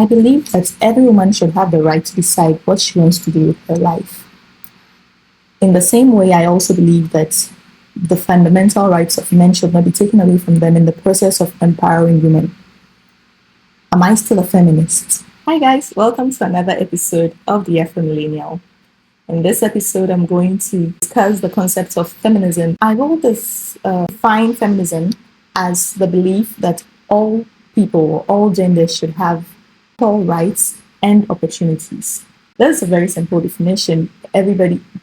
I believe that every woman should have the right to decide what she wants to do with her life. In the same way, I also believe that the fundamental rights of men should not be taken away from them in the process of empowering women. Am I still a feminist? Hi guys, welcome to another episode of the Afro Millennial. In this episode, I'm going to discuss the concept of feminism. I will define feminism as the belief that all people, all genders should have equal rights and opportunities. That's a very simple definition.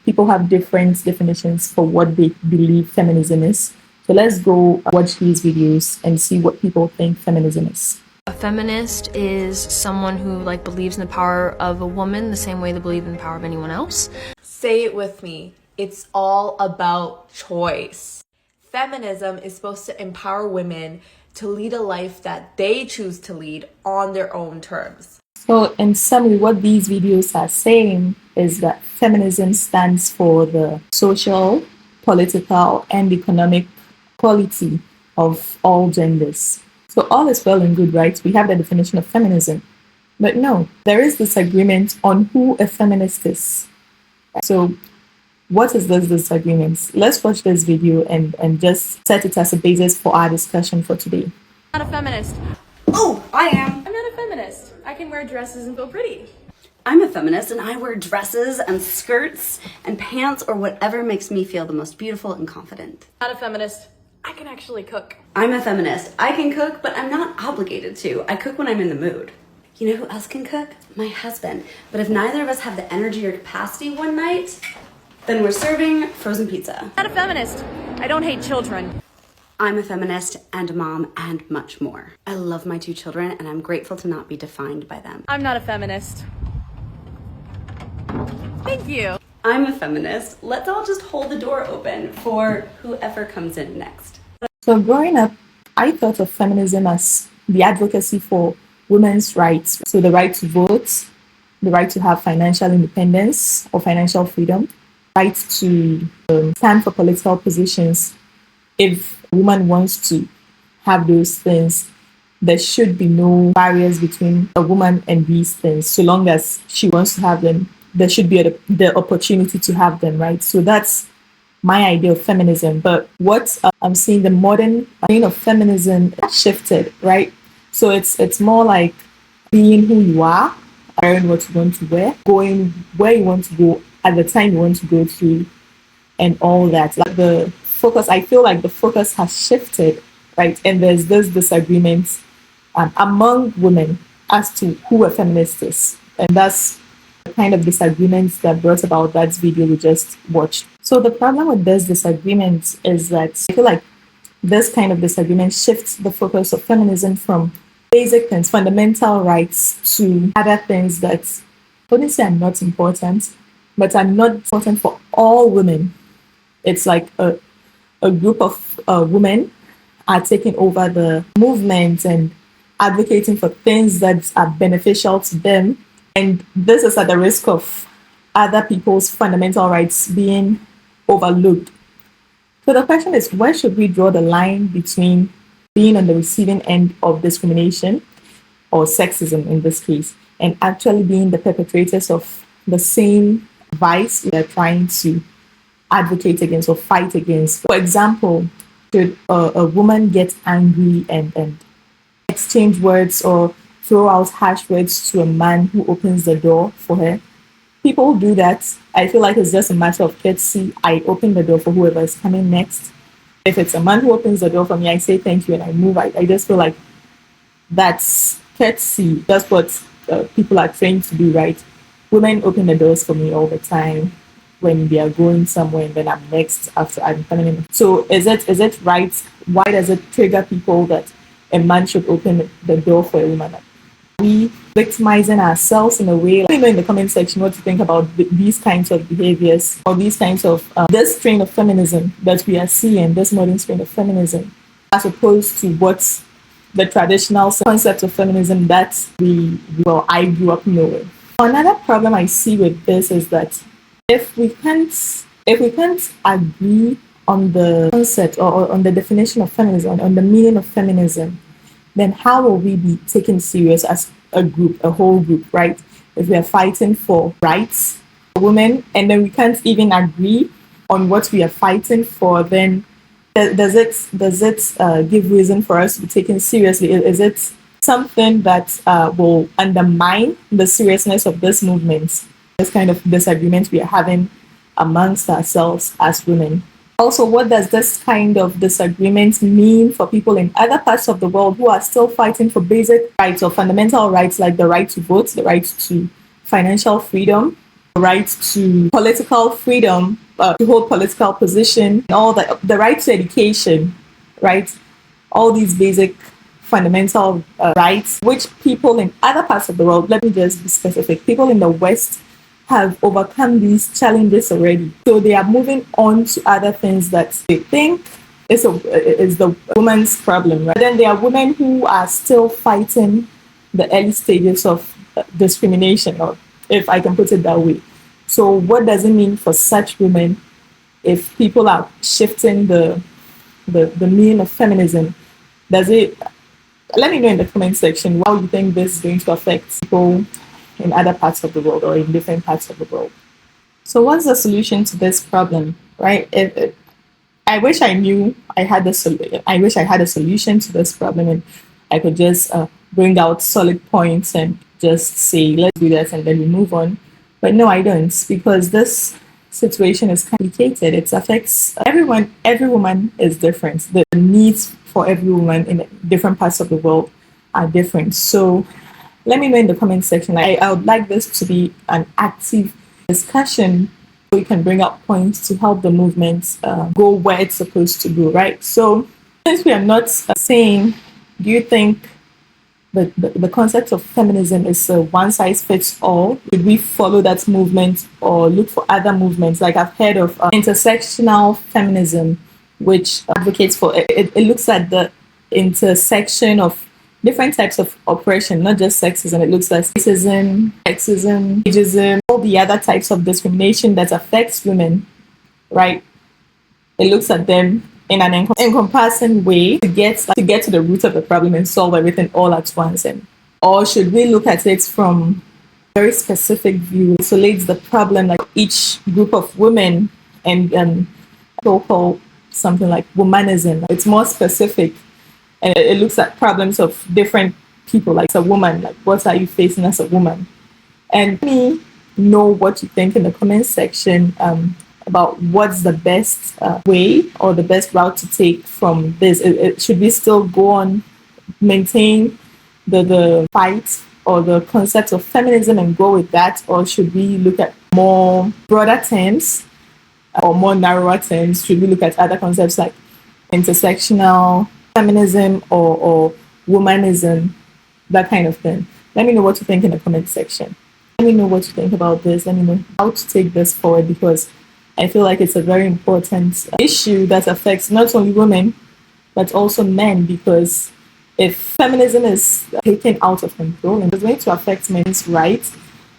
People have different definitions for what they believe feminism is. So let's go watch these videos and see what people think feminism is. A feminist is someone who believes in the power of a woman the same way they believe in the power of anyone else. Say it with me. It's all about choice. Feminism is supposed to empower women to lead a life that they choose to lead on their own terms. So in summary, what these videos are saying is that feminism stands for the social, political, and economic equality of all genders. So all is well and good, right? We have the definition of feminism. But no, there is disagreement on who a feminist is. So what is this disagreement? Let's watch this video and just set it as a basis for our discussion for today. I'm not a feminist. Oh, I am. I'm not a feminist. I can wear dresses and feel pretty. I'm a feminist and I wear dresses and skirts and pants or whatever makes me feel the most beautiful and confident. I'm not a feminist. I can actually cook. I'm a feminist. I can cook, but I'm not obligated to. I cook when I'm in the mood. You know who else can cook? My husband. But if neither of us have the energy or capacity one night, then we're serving frozen pizza. I'm not a feminist. I don't hate children. I'm a feminist and a mom and much more. I love my 2 children and I'm grateful to not be defined by them. I'm not a feminist. Thank you. I'm a feminist. Let's all just hold the door open for whoever comes in next. So growing up, I thought of feminism as the advocacy for women's rights. So the right to vote, the right to have financial independence or financial freedom, right to stand for political positions. If a woman wants to have those things, there should be no barriers between a woman and these things. So long as she wants to have them, there should be the opportunity to have them, right? So that's my idea of feminism. But what I'm seeing, the modern idea of feminism shifted, right? So it's more like being who you are, wearing what you want to wear, going where you want to go at the time you want to go to, and all that. Like the focus, I feel like the focus has shifted, right? And there's this disagreement among women as to who a feminist is. And that's the kind of disagreements that brought about that video we just watched. So the problem with this disagreement is that I feel like this kind of disagreement shifts the focus of feminism from basic things, fundamental rights, to other things that I wouldn't say are not important, but are not important for all women. It's like a group of women are taking over the movement and advocating for things that are beneficial to them. And this is at the risk of other people's fundamental rights being overlooked. So the question is, where should we draw the line between being on the receiving end of discrimination or sexism in this case, and actually being the perpetrators of the same vice we are trying to advocate against or fight against? For example, should a woman get angry and exchange words or throw out harsh words to a man who opens the door for her? People do that. I feel like it's just a matter of courtesy. I open the door for whoever is coming next. If it's a man who opens the door for me, I say thank you and I move. I just feel like that's courtesy. That's what people are trained to do, right? Women open the doors for me all the time when they are going somewhere, and then I'm next after I'm coming in. So is it right? Why does it trigger people that a man should open the door for a woman? We victimizing ourselves in a way. Let me know in the comment section what you think about these kinds of behaviors, or these kinds of this strain of feminism that we are seeing, this modern strain of feminism, as opposed to what's the traditional concept of feminism that I grew up knowing. Another problem I see with this is that if we can't agree on the concept or on the definition of feminism, on the meaning of feminism, then how will we be taken serious as a group, a whole group, right? If we are fighting for rights for women and then we can't even agree on what we are fighting for, then does it give reason for us to be taken seriously? Is it something that will undermine the seriousness of this movement, this kind of disagreement we are having amongst ourselves as women? Also, what does this kind of disagreement mean for people in other parts of the world who are still fighting for basic rights or fundamental rights like the right to vote, the right to financial freedom, the right to political freedom, to hold political position, and all that, the right to education, right? All these basic fundamental rights, which people in other parts of the world, let me just be specific, people in the West have overcome these challenges already. So they are moving on to other things that they think is the woman's problem. Right? Then there are women who are still fighting the early stages of discrimination, or if I can put it that way. So what does it mean for such women if people are shifting the meaning of feminism? Does it, let me know in the comment section how you think this is going to affect people in other parts of the world or in different parts of the world. So what's the solution to this problem, right? I wish I knew I had I wish I had a solution to this problem and I could just bring out solid points and just say, let's do that and then we move on. But no, I don't, because this situation is complicated. It affects everyone. Every woman is different. The needs for every woman in different parts of the world are different. So let me know in the comment section. I would like this to be an active discussion so we can bring up points to help the movement go where it's supposed to go, right? So since we are not saying, do you think the concept of feminism is a one size fits all? Should we follow that movement or look for other movements? Like I've heard of intersectional feminism, which advocates for it looks at the intersection of different types of oppression, not just sexism. It looks at racism, sexism, ageism, all the other types of discrimination that affects women, right? It looks at them in an encompassing way to get to the root of the problem and solve everything all at once. And or should we look at it from a very specific view, isolates the problem like each group of women and so-called something like womanism? It's more specific. And it looks at problems of different people, like a woman, like what are you facing as a woman? And let me know what you think in the comment section about what's the best way or the best route to take from this. Should we still go on, maintain the fight or the concept of feminism and go with that? Or should we look at more broader terms or more narrower terms? Should we look at other concepts like intersectional feminism or womanism, that kind of thing? Let me know what you think in the comment section. Let me know what you think about this. Let me know how to take this forward, because I feel like it's a very important issue that affects not only women but also men, because if feminism is taken out of control, it's going to affect men's rights.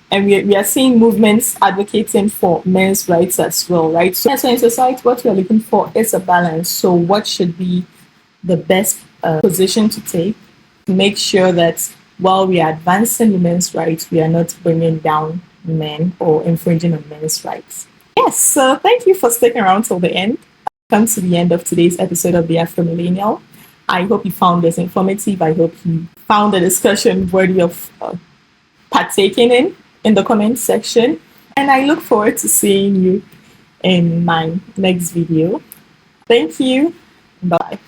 And we are seeing movements advocating for men's rights as well, right? So in society, what we are looking for is a balance. So what should be the best position to take to make sure that while we are advancing women's rights, we are not bringing down men or infringing on men's rights? Yes, so thank you for sticking around till the end. Come to the end of today's episode of the Afro Millennial. I hope you found this informative. I hope you found the discussion worthy of partaking in the comment section. And I look forward to seeing you in my next video. Thank you. Bye.